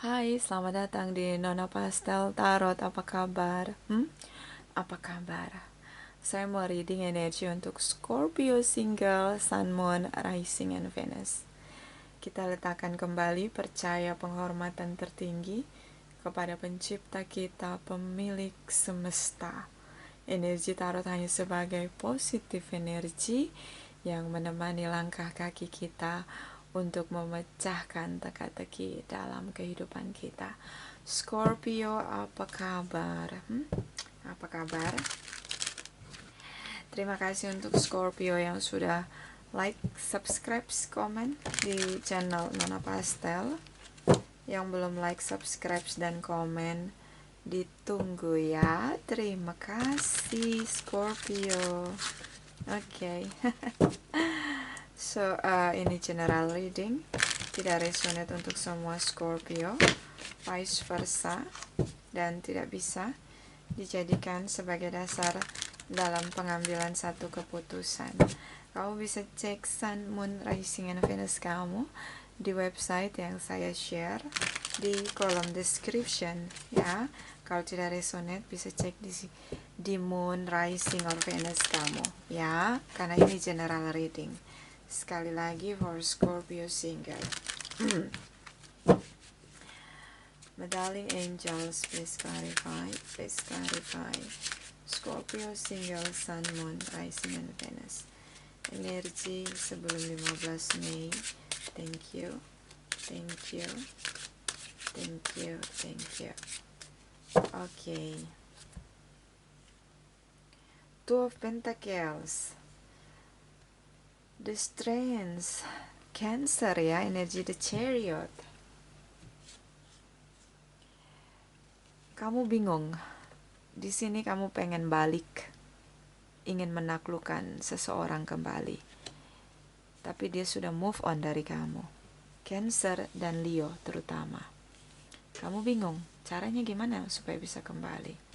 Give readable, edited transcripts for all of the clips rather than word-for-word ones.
Hai, selamat datang di Nona Pastel Tarot. Apa kabar? Apa kabar? Saya mau reading energi untuk Scorpio single, Sun, Moon, Rising, and Venus. Kita letakkan kembali percaya penghormatan tertinggi kepada pencipta kita, pemilik semesta. Energi tarot hanya sebagai positif energi yang menemani langkah kaki kita untuk memecahkan teka-teki dalam kehidupan kita. Scorpio, apa kabar? Apa kabar? Terima kasih untuk Scorpio yang sudah like, subscribe, komen di channel Nona Pastel. Yang belum like, subscribe, dan komen, ditunggu ya. Terima kasih Scorpio. Oke. So, ini general reading, tidak resonate untuk semua Scorpio, vice versa, dan tidak bisa dijadikan sebagai dasar dalam pengambilan satu keputusan. Kamu bisa cek Sun, Moon, Rising, and Venus kamu di website yang saya share di kolom description ya. Kalau tidak resonate bisa cek di Moon, Rising, or Venus kamu ya, karena ini general reading. Sekali lagi for Scorpio single. Medaling angels, please clarify, please clarify. Scorpio single, Sun, Moon, Rising, and Venus. Energi sebelum 15 Mei. Thank you, thank you, thank you, thank you. Okay. Two of Pentacles, the Strength, Cancer ya, energi the Chariot. Kamu bingung. Di sini kamu pengen balik, ingin menaklukkan seseorang kembali, tapi dia sudah move on dari kamu. Cancer dan Leo terutama. Kamu bingung, caranya gimana supaya bisa kembali?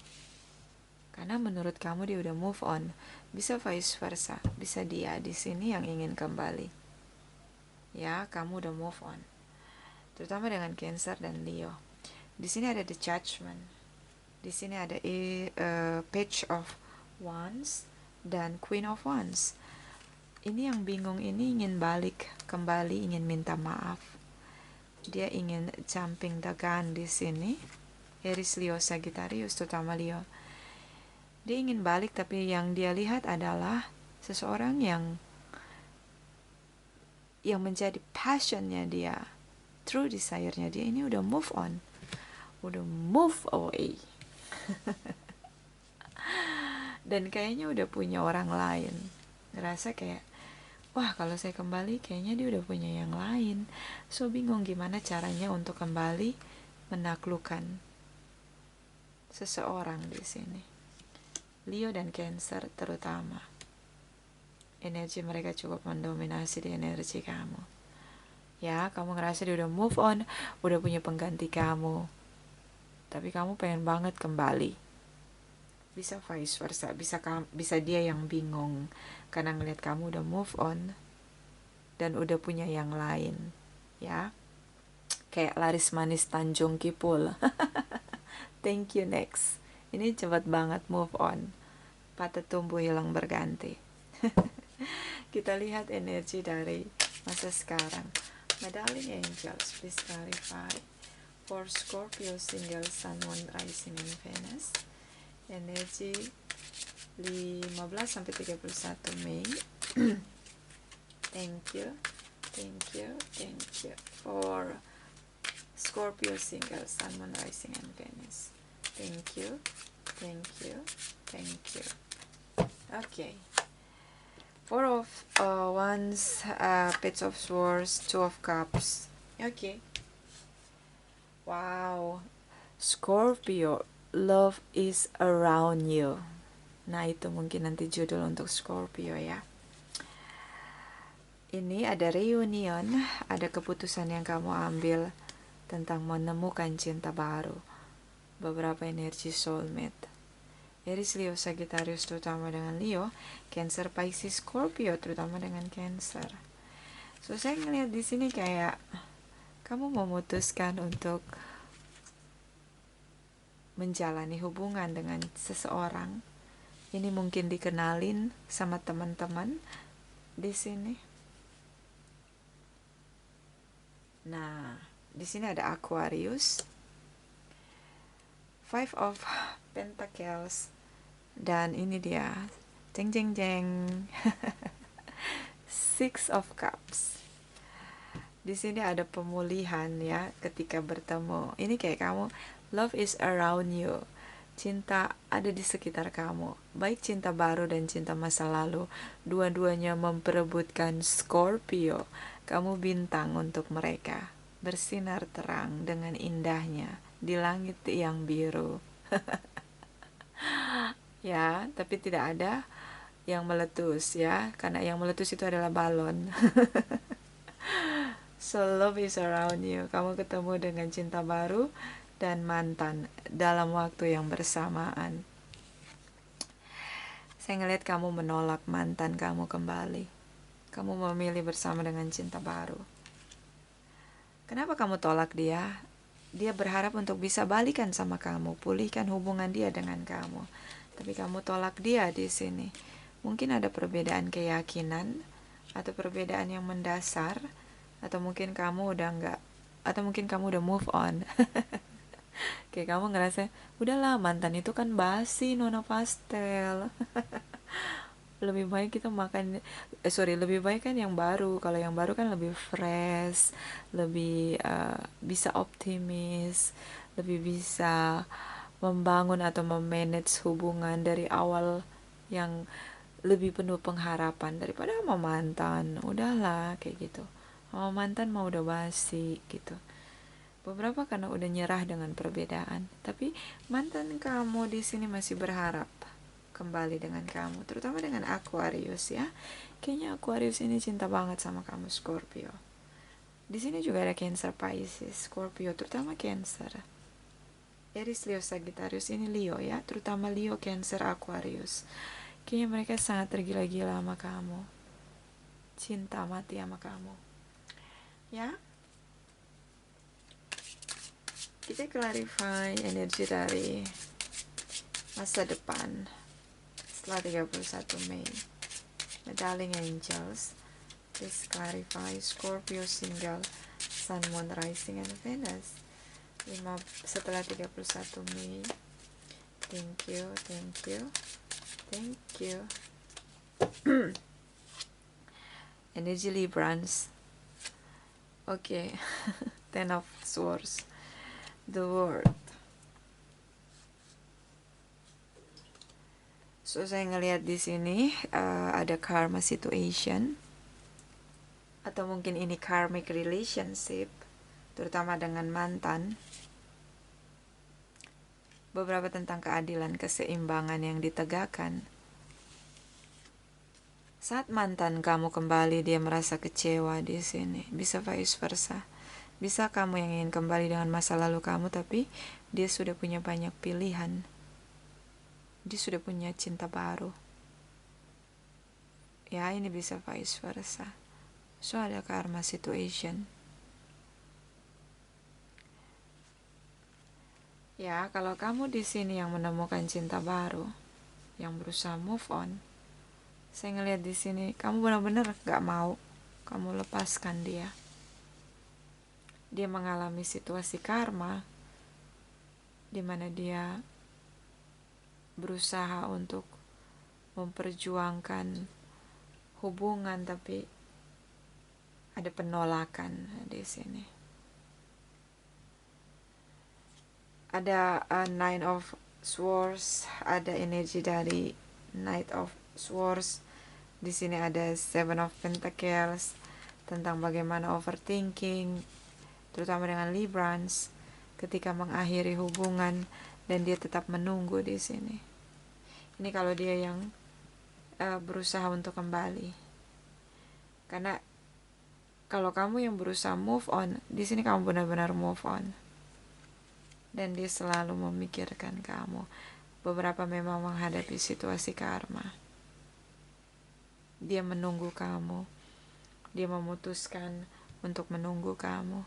Karena menurut kamu dia udah move on. Bisa vice versa, bisa dia di sini yang ingin kembali. Ya, kamu udah move on. Terutama dengan Cancer dan Leo. Di sini ada the Judgment. Di sini ada Page of Wands dan Queen of Wands. Ini yang bingung, ini ingin balik kembali, ingin minta maaf. Dia ingin jumping the gun di sini. Aries, Leo, Sagittarius, terutama Leo. Dia ingin balik, tapi yang dia lihat adalah seseorang yang menjadi passionnya dia, true desire-nya dia ini udah move on, udah move away. Dan kayaknya udah punya orang lain. Ngerasa kayak, wah kalau saya kembali kayaknya dia udah punya yang lain. So bingung gimana caranya untuk kembali menaklukkan seseorang di sini. Leo dan Cancer terutama. Energi mereka cukup mendominasi di energi kamu. Ya, kamu ngerasa dia udah move on, udah punya pengganti kamu. Tapi kamu pengen banget kembali. Bisa vice versa, bisa dia yang bingung karena ngeliat kamu udah move on dan udah punya yang lain. Ya, kayak laris manis Tanjung Kipul. Thank you next. Ini cepat banget move on. Patah tumbuh hilang berganti. Kita lihat energi dari masa sekarang. Medaling angels, please clarify for Scorpio single, Sun, Moon, Rising, and Venus. Energi 15 sampai 31 Mei. Thank you, thank you, thank you for Scorpio single, Sun, Moon, Rising, and Venus. Thank you, thank you, thank you. Okay. Four of Wands, Page of Swords, Two of Cups. Okay. Wow. Scorpio, love is around you. Nah, itu mungkin nanti judul untuk Scorpio ya. Ini ada reunion, ada keputusan yang kamu ambil tentang menemukan cinta baru. Beberapa energi soulmate. Aries, Leo, Sagittarius terutama dengan Leo, Cancer, Pisces, Scorpio terutama dengan Cancer. So saya ngeliat di sini kayak kamu memutuskan untuk menjalani hubungan dengan seseorang. Ini mungkin dikenalin sama teman-teman di sini. Nah, di sini ada Aquarius, Five of Pentacles, dan ini dia, jeng jeng jeng, Six of Cups. Di sini ada pemulihan ya ketika bertemu. Ini kayak kamu, love is around you. Cinta ada di sekitar kamu. Baik cinta baru dan cinta masa lalu, dua-duanya memperebutkan Scorpio. Kamu bintang untuk mereka, bersinar terang dengan indahnya di langit yang biru. Ya, tapi tidak ada yang meletus ya, karena yang meletus itu adalah balon. So love is around you. Kamu ketemu dengan cinta baru dan mantan dalam waktu yang bersamaan. Saya ngeliat kamu menolak mantan kamu kembali. Kamu memilih bersama dengan cinta baru. Kenapa kamu tolak dia? Dia berharap untuk bisa balikan sama kamu, pulihkan hubungan dia dengan kamu. Tapi kamu tolak dia di sini. Mungkin ada perbedaan keyakinan atau perbedaan yang mendasar, atau mungkin kamu udah enggak, atau mungkin kamu udah move on. Kayak kamu ngerasa, udahlah mantan itu kan basi, nona pastel. Lebih baik kita makan, lebih baik kan yang baru. Kalau yang baru kan lebih fresh, lebih bisa optimis, lebih bisa membangun atau memanage hubungan dari awal yang lebih penuh pengharapan daripada sama mantan. Udahlah kayak gitu, sama mantan mau udah basi gitu. Beberapa karena udah nyerah dengan perbedaan, tapi mantan kamu di sini masih berharap kembali dengan kamu, terutama dengan Aquarius ya. Kayaknya Aquarius ini cinta banget sama kamu, Scorpio. Di sini juga ada Cancer, Pisces, Scorpio, terutama Cancer. Aries, Leo, Sagittarius, ini Leo ya, terutama Leo, Cancer, Aquarius. Kayaknya mereka sangat tergila-gila sama kamu, cinta mati sama kamu ya. Kita clarify energi dari masa depan setelah 31 Mei. My darling angels, please clarify Scorpio single, Sun, Moon, Rising, and Venus setelah 31 Mei. Thank you, thank you, thank you. Energy Librans. Oke. Ten of Swords, the World. So saya ngelihat di sini ada karma situation, atau mungkin ini karmic relationship, terutama dengan mantan. Beberapa tentang keadilan, keseimbangan yang ditegakkan. Saat mantan kamu kembali, dia merasa kecewa di sini. Bisa vice versa. Bisa kamu yang ingin kembali dengan masa lalu kamu, tapi dia sudah punya banyak pilihan. Dia sudah punya cinta baru. Ya, ini bisa vice versa. So, ada karma situation. Ya, kalau kamu di sini yang menemukan cinta baru, yang berusaha move on, saya ngelihat di sini kamu benar-benar gak mau kamu lepaskan dia. Dia mengalami situasi karma di mana dia berusaha untuk memperjuangkan hubungan, tapi ada penolakan di sini. Ada Nine of Swords, ada energi dari Knight of Swords. Di sini ada Seven of Pentacles, tentang bagaimana overthinking, terutama dengan Librans, ketika mengakhiri hubungan dan dia tetap menunggu di sini. Ini kalau dia yang berusaha untuk kembali. Karena kalau kamu yang berusaha move on, di sini kamu benar-benar move on. Dan dia selalu memikirkan kamu. Beberapa memang menghadapi situasi karma. Dia menunggu kamu. Dia memutuskan untuk menunggu kamu.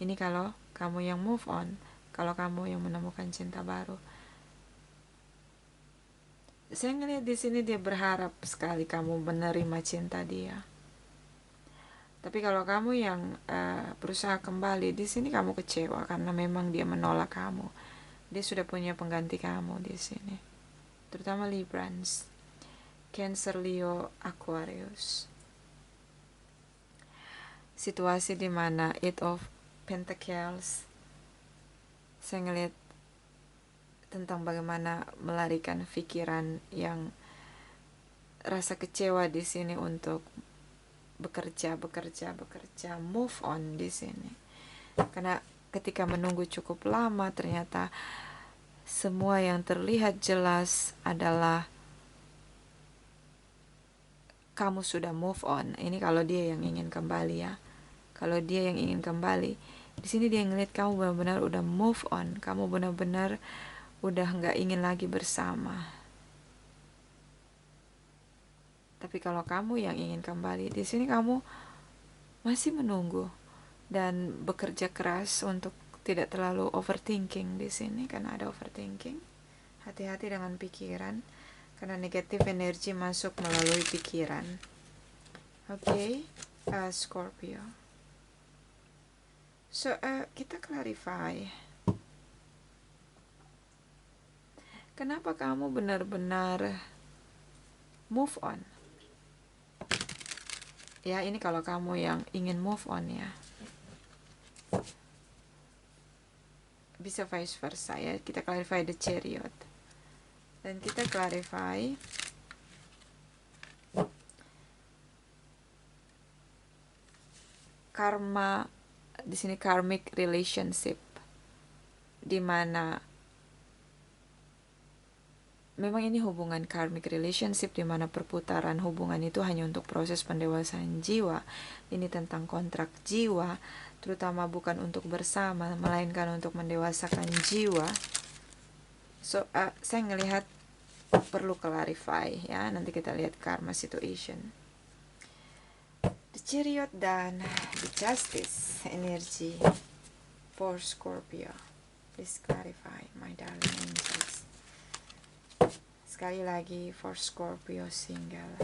Ini kalau kamu yang move on. kalau kamu yang menemukan cinta baru. Saya ngelihat di sini dia berharap sekali kamu menerima cinta dia. Tapi kalau kamu yang berusaha kembali, di sini kamu kecewa karena memang dia menolak kamu. Dia sudah punya pengganti kamu di sini. Terutama Librans, Cancer, Leo, Aquarius. Situasi di mana Eight of Pentacles, saya ngelihat tentang bagaimana melarikan pikiran yang rasa kecewa di sini untuk bekerja, move on di sini. Karena ketika menunggu cukup lama, ternyata semua yang terlihat jelas adalah kamu sudah move on. Ini kalau dia yang ingin kembali ya. Kalau dia yang ingin kembali, di sini dia ngeliat kamu benar-benar udah move on. Kamu benar-benar udah nggak ingin lagi bersama. Tapi kalau kamu yang ingin kembali, di sini kamu masih menunggu dan bekerja keras untuk tidak terlalu overthinking di sini karena ada overthinking. Hati-hati dengan pikiran karena negatif energi masuk melalui pikiran. Oke, Scorpio. So, kita clarify. Kenapa kamu benar-benar move on? Ya, ini kalau kamu yang ingin move on ya. Bisa vice versa ya. Kita clarify the Chariot. Dan kita clarify karma, di sini karmic relationship, di mana memang ini hubungan karmic relationship, di mana perputaran hubungan itu hanya untuk proses pendewasaan jiwa. Ini tentang kontrak jiwa, terutama bukan untuk bersama, melainkan untuk mendewasakan jiwa. So, saya ngelihat perlu clarify ya. Nanti kita lihat karma situation. The Chariot dan the Justice energy for Scorpio. Please clarify, my darling angels. Sekali lagi for Scorpio single.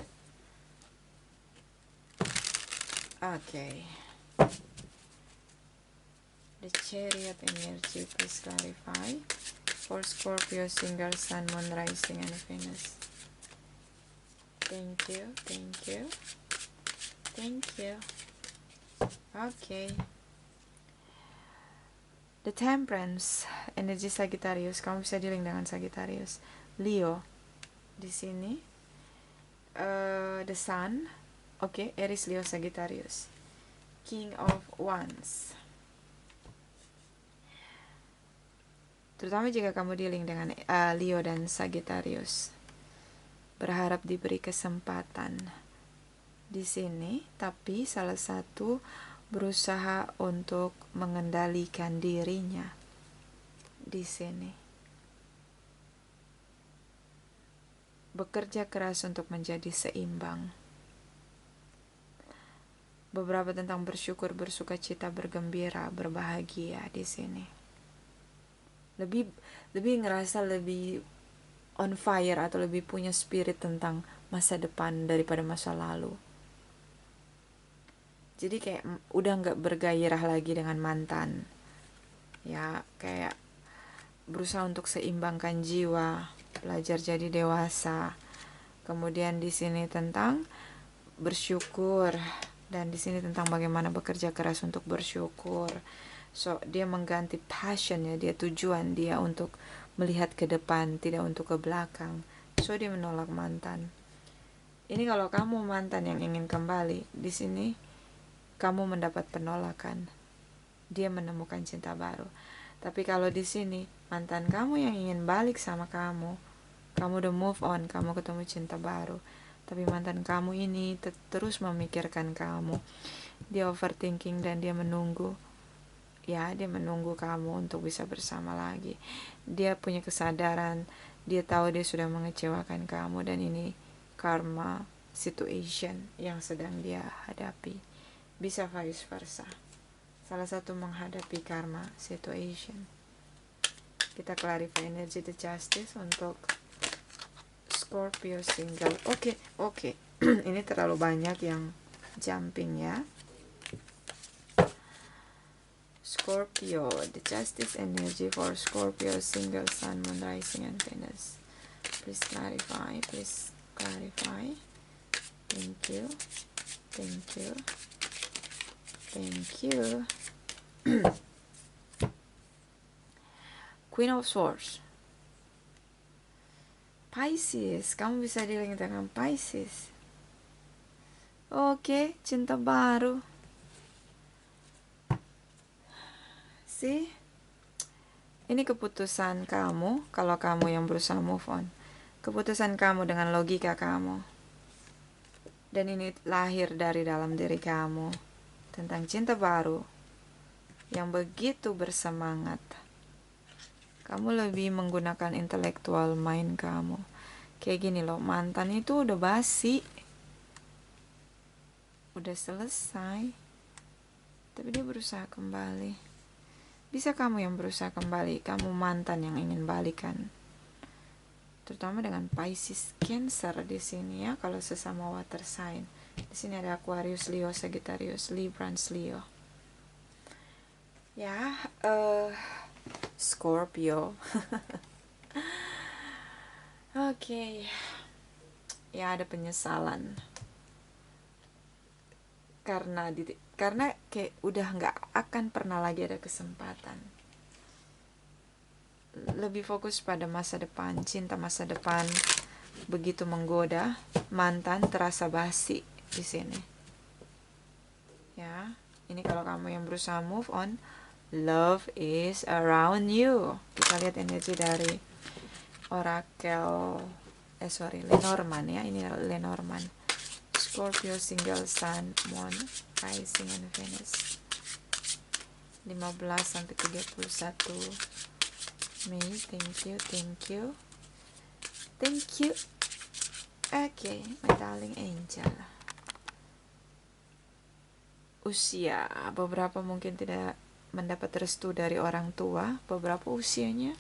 Okay. The Chariot energy, please clarify for Scorpio single, Sun, Moon, Rising, and Venus. Thank you, thank you, thank you. Okay. The Temperance energi Sagittarius, kamu bisa dealing dengan Sagittarius. Leo di sini, the Sun, okay, Aries, Leo, Sagittarius. King of Wands. Terutama jika kamu dealing dengan Leo dan Sagittarius, berharap diberi kesempatan di sini, tapi salah satu berusaha untuk mengendalikan dirinya di sini. Bekerja keras untuk menjadi seimbang. Beberapa tentang bersyukur, bersuka cita, bergembira, berbahagia di sini. Lebih ngerasa lebih on fire atau lebih punya spirit tentang masa depan daripada masa lalu. Jadi kayak udah nggak bergairah lagi dengan mantan. Ya, kayak berusaha untuk seimbangkan jiwa, belajar jadi dewasa. Kemudian di sini tentang bersyukur, dan di sini tentang bagaimana bekerja keras untuk bersyukur. So, dia mengganti passionnya, dia tujuan dia untuk melihat ke depan, tidak untuk ke belakang. So, dia menolak mantan. Ini kalau kamu mantan yang ingin kembali, di sini kamu mendapat penolakan. Dia menemukan cinta baru. Tapi kalau di sini mantan kamu yang ingin balik sama kamu udah move on, kamu ketemu cinta baru. Tapi mantan kamu ini terus memikirkan kamu. Dia overthinking dan dia menunggu. Ya, dia menunggu kamu untuk bisa bersama lagi. Dia punya kesadaran, dia tahu dia sudah mengecewakan kamu, dan ini karma situation yang sedang dia hadapi. Bisa vice versa. Salah satu menghadapi karma situation. Kita clarify energy the justice untuk Scorpio single. Oke. Ini terlalu banyak yang jumping ya. Scorpio, the justice energy for Scorpio single sun, moon, rising, and Venus. Please clarify. Thank you. Queen of Swords. Pisces, kamu bisa dealing dengan Pisces. Oke, cinta baru. See? Ini keputusan kamu, kalau kamu yang berusaha move on. Keputusan kamu dengan logika kamu. Dan ini lahir dari dalam diri kamu. Tentang cinta baru. Yang begitu bersemangat. Kamu lebih menggunakan intellectual mind kamu. Kayak gini loh, mantan itu udah basi. Udah selesai. Tapi dia berusaha kembali. Bisa kamu yang berusaha kembali. Kamu mantan yang ingin balikan. Terutama dengan Pisces, Cancer di sini ya, kalau sesama water sign. Di sini ada Aquarius, Leo, Sagittarius, Libra, Leo. Ya, Scorpio. Oke. Ya, ada penyesalan. Karena kayak udah nggak akan pernah lagi ada kesempatan. Lebih fokus pada masa depan, cinta masa depan begitu menggoda, mantan terasa basi di sini. Ya, ini kalau kamu yang berusaha move on, love is around you. Kita lihat energi dari Oracle, Lenormand ya, ini Lenormand. Scorpio single sun, moon, rising, and Venus. 15 sampai 31 Mei. Thank you. Okay, my darling angel. Usia, beberapa mungkin tidak mendapat restu dari orang tua, beberapa usianya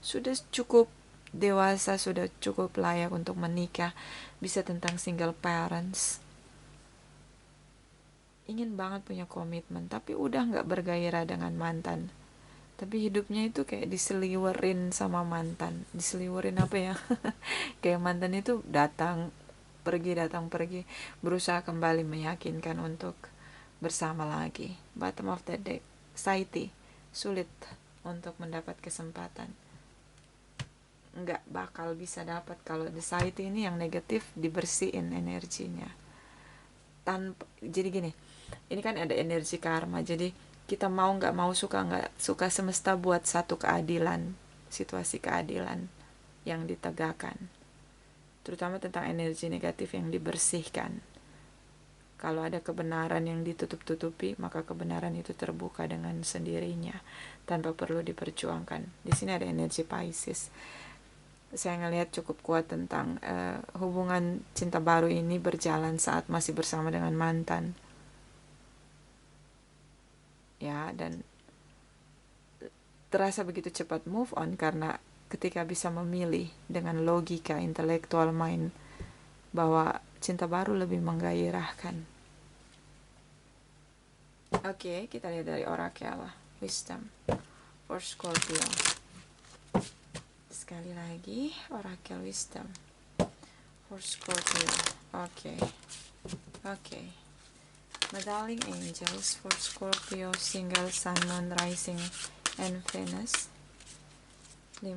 sudah cukup dewasa, sudah cukup layak untuk menikah. Bisa tentang single parents, ingin banget punya komitmen, tapi udah gak bergairah dengan mantan. Tapi hidupnya itu kayak diseliwerin sama mantan. Diseliwerin apa ya? Kayak mantan itu datang pergi, berusaha kembali meyakinkan untuk bersama lagi. Bottom of the deck, Saiti, sulit untuk mendapat kesempatan. Nggak bakal bisa dapat kalau the Saiti ini yang negatif dibersihin energinya. Jadi gini, ini kan ada energi karma, jadi kita mau nggak mau, suka nggak suka, semesta buat satu keadilan, situasi keadilan yang ditegakkan, terutama tentang energi negatif yang dibersihkan. Kalau ada kebenaran yang ditutup-tutupi, maka kebenaran itu terbuka dengan sendirinya tanpa perlu diperjuangkan. Di sini ada energi Pisces. Saya ngelihat cukup kuat tentang hubungan cinta baru ini berjalan saat masih bersama dengan mantan. Ya, dan terasa begitu cepat move on karena ketika bisa memilih dengan logika intellectual mind bahwa cinta baru lebih menggairahkan. Oke, kita lihat dari Oracle Wisdom for Scorpio. Sekali lagi Oracle Wisdom for Scorpio. Oke. My darling angels for Scorpio single sun, moon, rising, and Venus. 15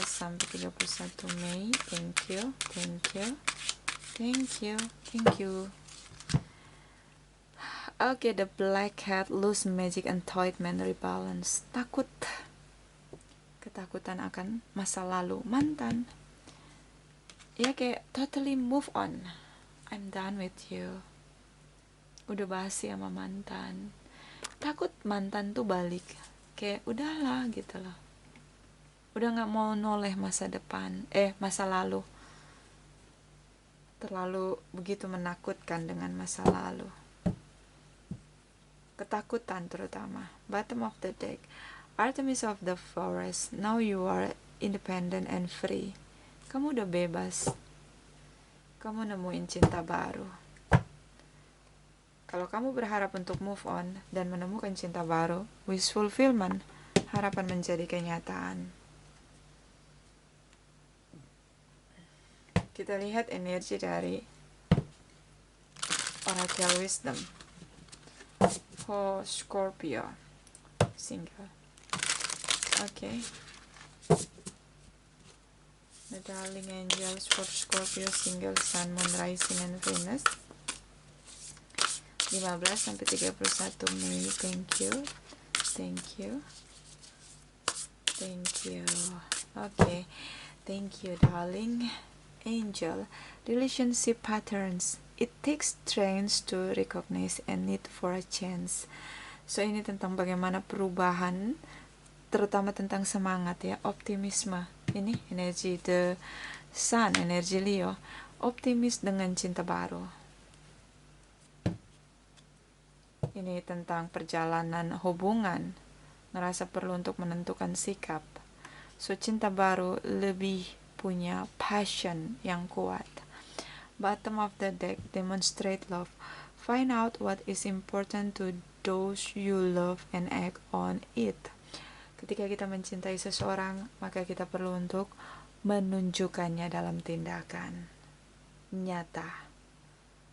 sampai 31 Mei. Thank you. Oke, the black cat, lose magic, entitlement, rebalance. Ketakutan akan masa lalu, mantan. Ya, kayak totally move on. I'm done with you. Udah basi sama mantan. Takut mantan tuh balik. Kayak udahlah gitu loh. Udah gak mau noleh masa lalu. Terlalu begitu menakutkan dengan masa lalu. Ketakutan terutama. Bottom of the deck, Artemis of the forest, now you are independent and free. Kamu udah bebas. Kamu nemuin cinta baru. Kalau kamu berharap untuk move on dan menemukan cinta baru, wish fulfillment, harapan menjadi kenyataan. Kita lihat energi dari Oracle Wisdom. For Scorpio, single. Okay. The darling angels for Scorpio, single, Sun, Moon, Rising, and Venus. 15-31 Mei. Thank you. Thank you. Thank you. Okay. Thank you, darling angel. Relationship patterns. It takes strength to recognize and need for a chance. So ini tentang bagaimana perubahan, terutama tentang semangat ya, optimisme. Ini energi the sun, energi Leo. Optimis dengan cinta baru. Ini tentang perjalanan hubungan, ngerasa perlu untuk menentukan sikap. So cinta baru lebih punya passion yang kuat. Bottom of the deck, demonstrate love. Find out what is important to those you love and act on it. Ketika kita mencintai seseorang, maka kita perlu untuk menunjukkannya dalam tindakan nyata.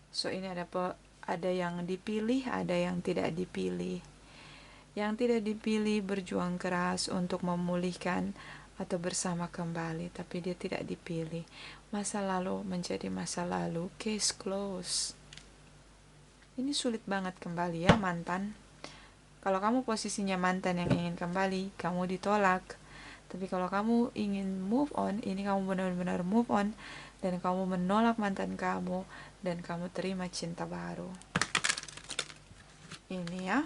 So ini ada yang dipilih, ada yang tidak dipilih. Yang tidak dipilih berjuang keras untuk memulihkan atau bersama kembali, tapi dia tidak dipilih. Masa lalu menjadi masa lalu, case close. Ini sulit banget kembali ya, mantan. Kalau kamu posisinya mantan yang ingin kembali, kamu ditolak. Tapi kalau kamu ingin move on, ini kamu benar-benar move on, dan kamu menolak mantan kamu, dan kamu terima cinta baru. Ini ya.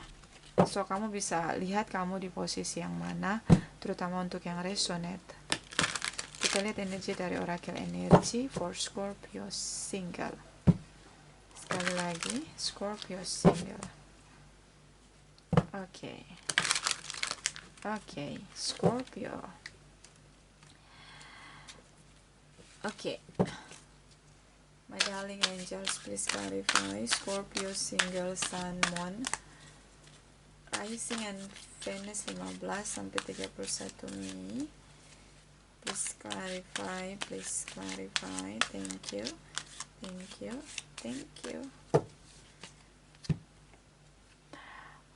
So kamu bisa lihat kamu di posisi yang mana, terutama untuk yang resonate. Kita lihat energi dari Oracle Energy for Scorpio single. Sekali lagi, Scorpio single. Okay. Okay, Scorpio. Okay. My darling angels, please clarify. Scorpio single, Sun, Moon, Rising, and Venus 15-31 Mei. Please clarify, please clarify. Thank you. Thank you. Thank you.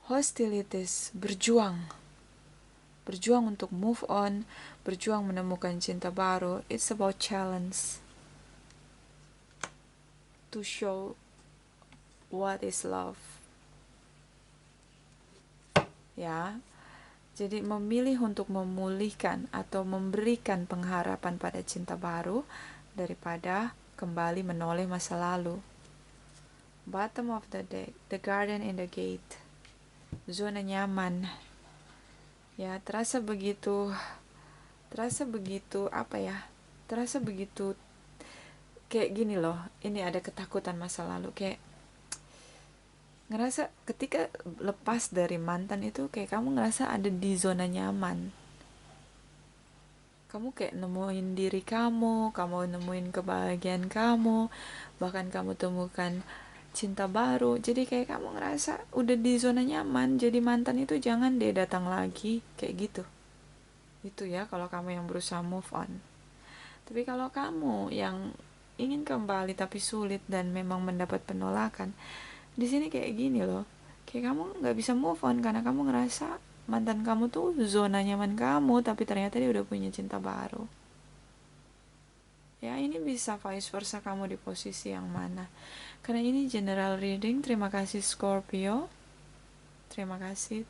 Hostilities, berjuang untuk move on, berjuang menemukan cinta baru. It's about challenge to show what is love. Ya, jadi memilih untuk memulihkan atau memberikan pengharapan pada cinta baru daripada kembali menoleh masa lalu. Bottom of the deck, the garden and the gate. Zona nyaman. Ya, terasa begitu apa ya? Terasa begitu kayak gini loh. Ini ada ketakutan masa lalu, kayak ngerasa ketika lepas dari mantan itu kayak kamu ngerasa ada di zona nyaman. Kamu kayak nemuin diri kamu nemuin kebahagiaan kamu, bahkan kamu temukan cinta baru. Jadi kayak kamu ngerasa udah di zona nyaman, jadi mantan itu jangan deh datang lagi, kayak gitu. Itu ya kalau kamu yang berusaha move on. Tapi kalau kamu yang ingin kembali tapi sulit dan memang mendapat penolakan, di sini kayak gini loh, kayak kamu nggak bisa move on karena kamu ngerasa mantan kamu tuh zona nyaman kamu, tapi ternyata dia udah punya cinta baru. Ya, ini bisa vice versa kamu di posisi yang mana. Karena ini general reading. Terima kasih Scorpio. Terima kasih.